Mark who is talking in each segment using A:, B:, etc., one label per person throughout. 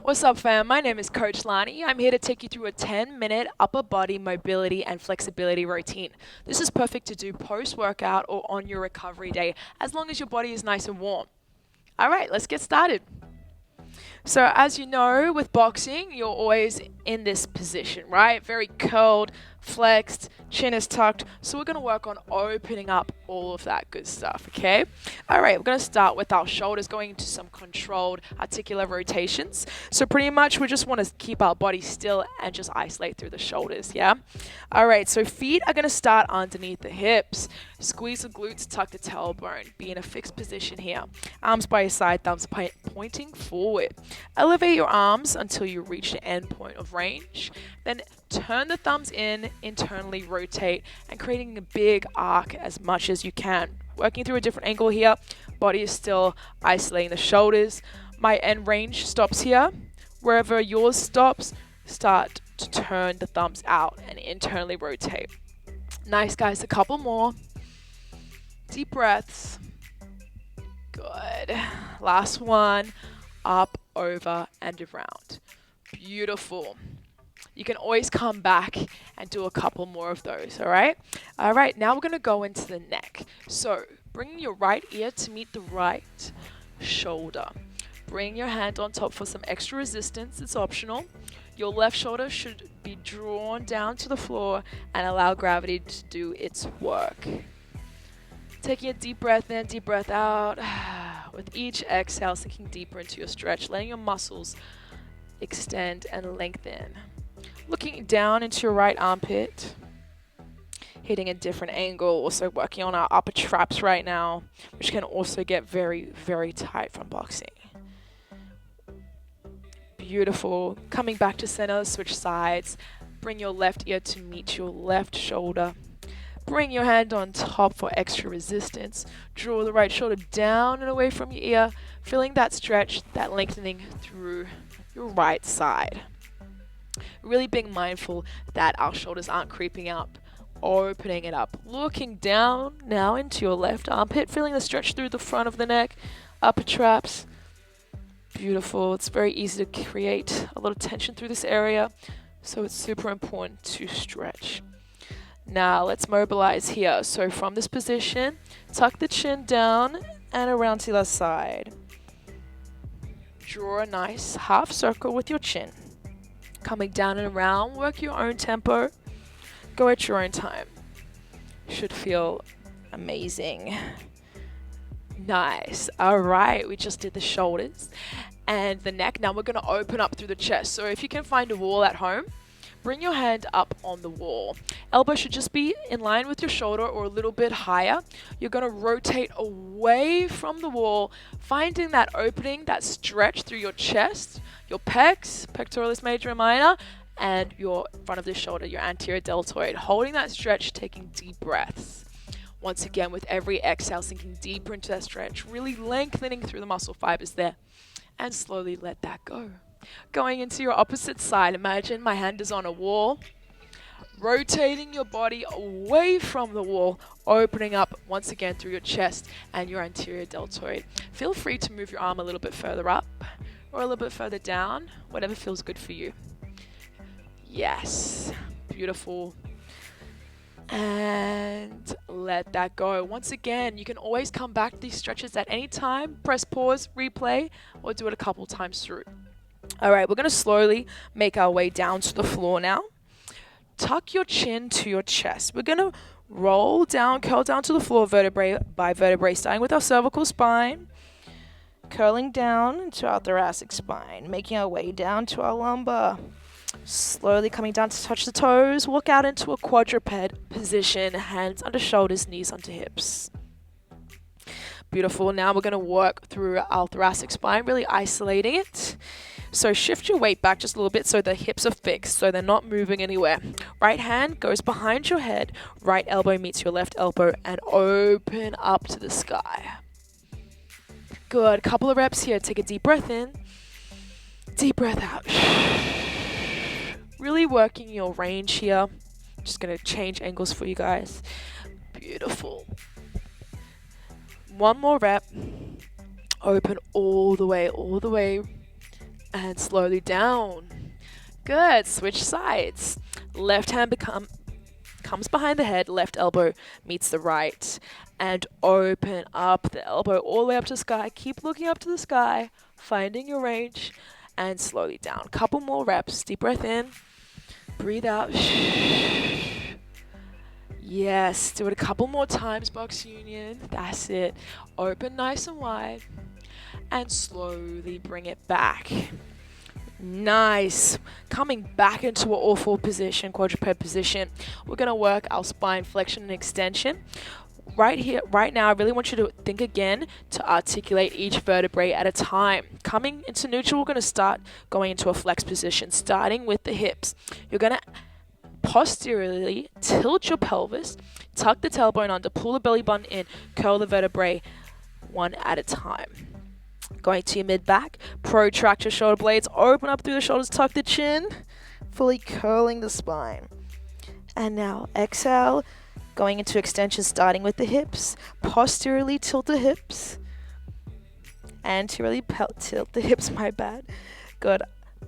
A: What's up, fam? My name is Coach Lany. I'm here to take you through a 10-minute upper body mobility and flexibility routine. This is perfect to do post workout or on your recovery day, as long as your body is nice and warm. All right, let's get started. So, as you know, with boxing, you're always in this position, right? Very curled, flexed, chin is tucked. So, we're going to work on opening up all of that good stuff, okay? All right, we're going to start with our shoulders going into some controlled articular rotations. So, pretty much we just want to keep our body still and just isolate through the shoulders, yeah? All right, so feet are going to start underneath the hips. Squeeze the glutes, tuck the tailbone. Be in a fixed position here. Arms by your side, thumbs pointing forward. Elevate your arms until you reach the end point of range. Then turn the thumbs in, internally rotate, and creating a big arc as much as you can. Working through a different angle here. Body is still isolating the shoulders. My end range stops here. Wherever yours stops, start to turn the thumbs out and internally rotate. Nice, guys. A couple more. Deep breaths. Good. Last one. Up, over, and around. Beautiful. You can always come back and do a couple more of those, all right? All right, now we're going to go into the neck. So bring your right ear to meet the right shoulder. Bring your hand on top for some extra resistance. It's optional. Your left shoulder should be drawn down to the floor and allow gravity to do its work. Taking a deep breath in, deep breath out. With each exhale, sinking deeper into your stretch, letting your muscles extend and lengthen. Looking down into your right armpit, hitting a different angle, also working on our upper traps right now, which can also get very, very tight from boxing. Beautiful. Coming back to center, switch sides. Bring your left ear to meet your left shoulder. Bring your hand on top for extra resistance. Draw the right shoulder down and away from your ear, feeling that stretch, that lengthening through your right side. Really being mindful that our shoulders aren't creeping up, opening it up. Looking down now into your left armpit, feeling the stretch through the front of the neck, upper traps. Beautiful. It's very easy to create a little tension through this area, so it's super important to stretch. Now let's mobilize here. So from this position, tuck the chin down and around to the other side. Draw a nice half circle with your chin. Coming down and around, work your own tempo. Go at your own time. Should feel amazing. Nice. All right, we just did the shoulders and the neck. Now we're going to open up through the chest. So if you can find a wall at home, bring your hand up on the wall. Elbow should just be in line with your shoulder or a little bit higher. You're going to rotate away from the wall, finding that opening, that stretch through your chest, your pecs, pectoralis major and minor, and your front of the shoulder, your anterior deltoid. Holding that stretch, taking deep breaths. Once again, with every exhale, sinking deeper into that stretch, really lengthening through the muscle fibers there, and slowly let that go. Going into your opposite side, imagine my hand is on a wall, rotating your body away from the wall, opening up once again through your chest and your anterior deltoid. Feel free to move your arm a little bit further up or a little bit further down, whatever feels good for you. Yes, beautiful. And let that go. Once again, you can always come back to these stretches at any time. Press pause, replay, or do it a couple times through. All right, we're going to slowly make our way down to the floor now. Tuck your chin to your chest. We're going to roll down, curl down to the floor vertebrae by vertebrae, starting with our cervical spine, curling down into our thoracic spine, making our way down to our lumbar. Slowly coming down to touch the toes. Walk out into a quadruped position, hands under shoulders, knees under hips. Beautiful. Now we're going to work through our thoracic spine, really isolating it. So shift your weight back just a little bit so the hips are fixed, so they're not moving anywhere. Right hand goes behind your head, right elbow meets your left elbow, and open up to the sky. Good. Couple of reps here. Take a deep breath in, deep breath out. Really working your range here. Just going to change angles for you guys. Beautiful. One more rep. Open all the way And slowly down. Good. Switch sides. Left hand comes behind the head, left elbow meets the right. And open up the elbow all the way up to the sky. Keep looking up to the sky, finding your range, and slowly down. Couple more reps. Deep breath in. Breathe out. Yes, do it a couple more times, BoxUnion. That's it. Open nice and wide. And slowly bring it back. Nice. Coming back into an all-four position, quadruped position. We're going to work our spine flexion and extension. Right here, right now, I really want you to think again to articulate each vertebrae at a time. Coming into neutral, we're going to start going into a flex position, starting with the hips. You're going to posteriorly tilt your pelvis, tuck the tailbone under, pull the belly button in, curl the vertebrae one at a time. Going to your mid-back, protract your shoulder blades, open up through the shoulders, tuck the chin, fully curling the spine. And now exhale, going into extension, starting with the hips, posteriorly tilt the hips, anteriorly tilt the hips, my bad. Good.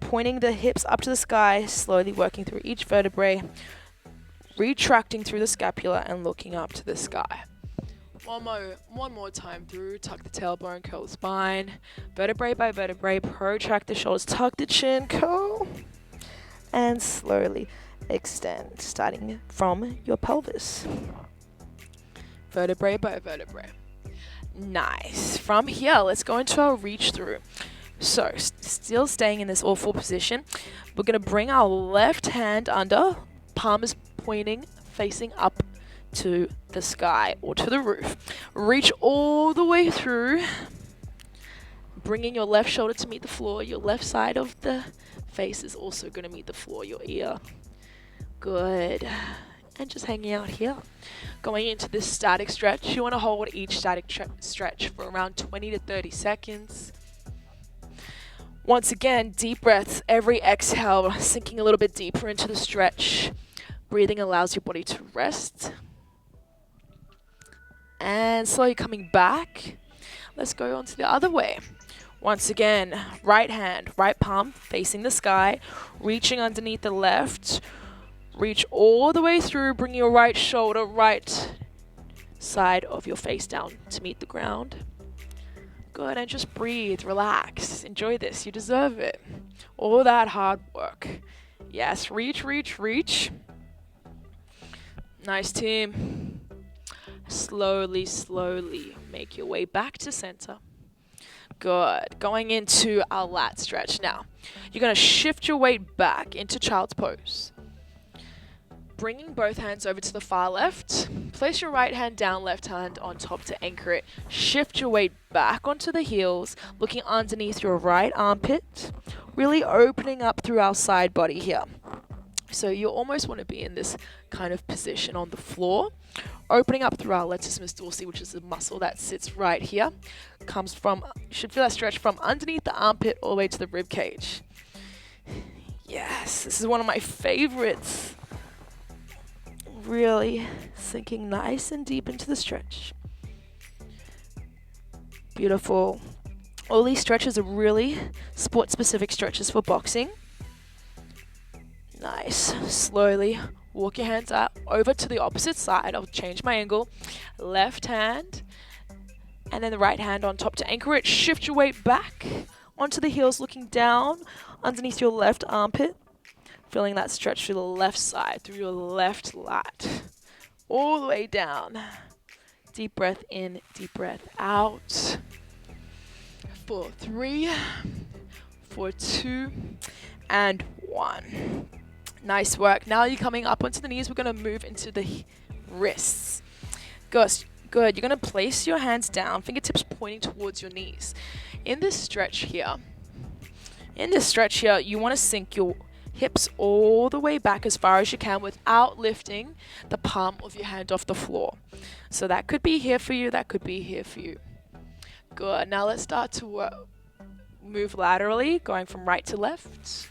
A: Pointing the hips up to the sky, slowly working through each vertebrae, retracting through the scapula and looking up to the sky. One more time through, tuck the tailbone, curl the spine, vertebrae by vertebrae, protract the shoulders, tuck the chin, curl, and slowly extend, starting from your pelvis. Vertebrae by vertebrae. Nice. From here, let's go into our reach through. So, still staying in this all-four position, we're going to bring our left hand under, palm is pointing, facing up to the sky or to the roof. Reach all the way through, bringing your left shoulder to meet the floor. Your left side of the face is also going to meet the floor, your ear. Good. And just hanging out here. Going into this static stretch, you want to hold each static stretch for around 20 to 30 seconds. Once again, deep breaths, every exhale, sinking a little bit deeper into the stretch. Breathing allows your body to rest. And slowly coming back. Let's go on to the other way. Once again, right hand, right palm facing the sky, reaching underneath the left. Reach all the way through, bring your right shoulder, right side of your face down to meet the ground. Good, and just breathe, relax, enjoy this, you deserve it. All that hard work. Yes, reach, reach, reach. Nice team. Slowly, slowly make your way back to center. Good. Going into our lat stretch now. You're going to shift your weight back into child's pose. Bringing both hands over to the far left. Place your right hand down, left hand on top to anchor it. Shift your weight back onto the heels, looking underneath your right armpit. Really opening up through our side body here. So you almost want to be in this kind of position on the floor. Opening up through our latissimus dorsi, which is the muscle that sits right here. Comes from, you should feel that stretch from underneath the armpit all the way to the rib cage. Yes, this is one of my favorites. Really sinking nice and deep into the stretch. Beautiful. All these stretches are really sport-specific stretches for boxing. Nice. Slowly walk your hands out over to the opposite side. I'll change my angle. Left hand and then the right hand on top to anchor it. Shift your weight back onto the heels, looking down underneath your left armpit. Feeling that stretch through the left side, through your left lat. All the way down. Deep breath in, deep breath out. For 3, for 2, and 1. Nice work. Now you're coming up onto the knees. We're going to move into the wrists. Good. You're going to place your hands down, fingertips pointing towards your knees. In this stretch here, you want to sink your hips all the way back as far as you can without lifting the palm of your hand off the floor. So that could be here for you, that could be here for you. Good. Now let's start to move laterally, going from right to left.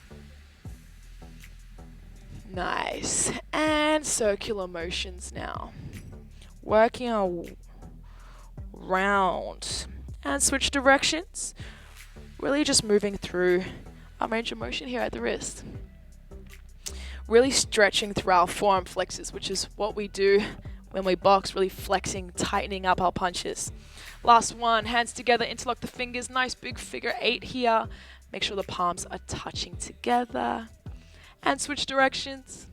A: Nice. And circular motions now. Working our round. And switch directions. Really just moving through our range of motion here at the wrist. Really stretching through our forearm flexors, which is what we do when we box, really flexing, tightening up our punches. Last one, hands together, interlock the fingers, nice big figure 8 here. Make sure the palms are touching together. And switch directions.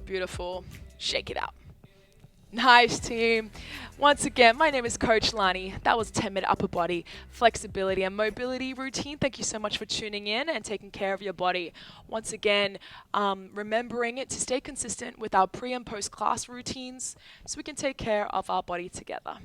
A: Beautiful. Shake it out. Nice, team. Once again, my name is Coach Lany. That was 10-minute upper body flexibility and mobility routine. Thank you so much for tuning in and taking care of your body. Once again, remembering to stay consistent with our pre and post class routines so we can take care of our body together.